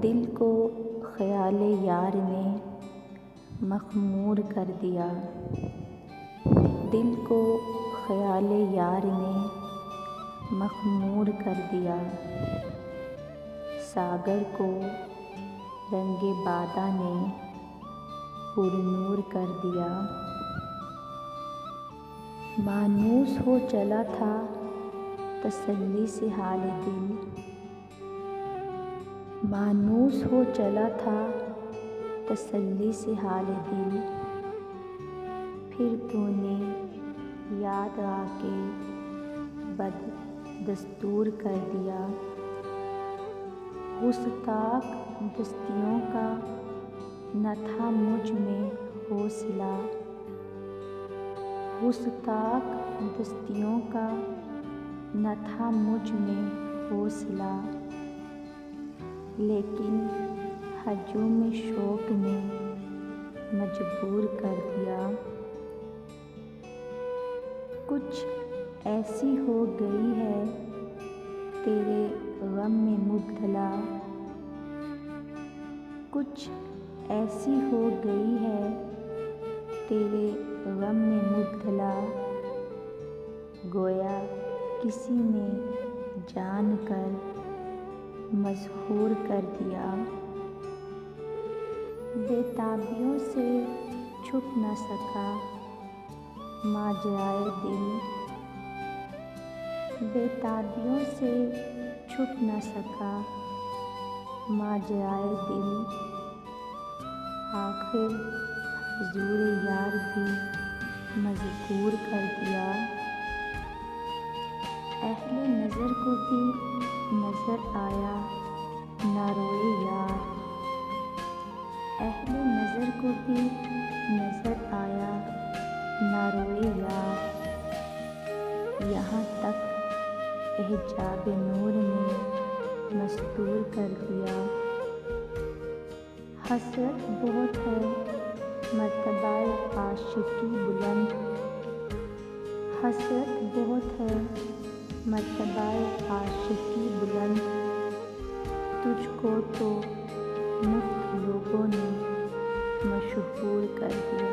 दिल को ख़याले यार ने मख़मूर कर दिया। दिल को ख़याले यार ने मख़मूर कर दिया। सागर को रंगे बादा ने पुरनूर कर दिया। मानूस हो चला था तसल्ली से हाल दिल। मानूस हो चला था तसल्ली से हाल दिल। फिर तूने याद आके बददस्तूर कर दिया। गुस्ताख दस्तियों का न था मुझ में हौसला। गुस्ताख दस्तियों का न था मुझ में हौसला। लेकिन हजूम शौक़ ने मजबूर कर दिया। कुछ ऐसी हो गई है तेरे गम में मुब्तला। कुछ ऐसी हो गई है तेरे गम में मुब्तला। गोया किसी ने जानकर मजबूर कर दिया। बेताबियों से छुप न सका माजराए दिल। बेताबियों से छुप न सका माजराए दिल। आखिर हुजूर यार भी मजबूर कर दिया। अहले नज़र को भी नज़र आया ना रोए यार। अहले नज़र को भी नज़र आया ना रोए यार। यहाँ तक हिजाब नूर ने मस्तूर कर दिया। हसरत बहुत है मर्तबाए आशिकी बुलंद। हसरत बहुत है मर्तबाए आशिकी बुलंद। तुझको तो मुफ्त लोगों ने मशहूर कर दिया।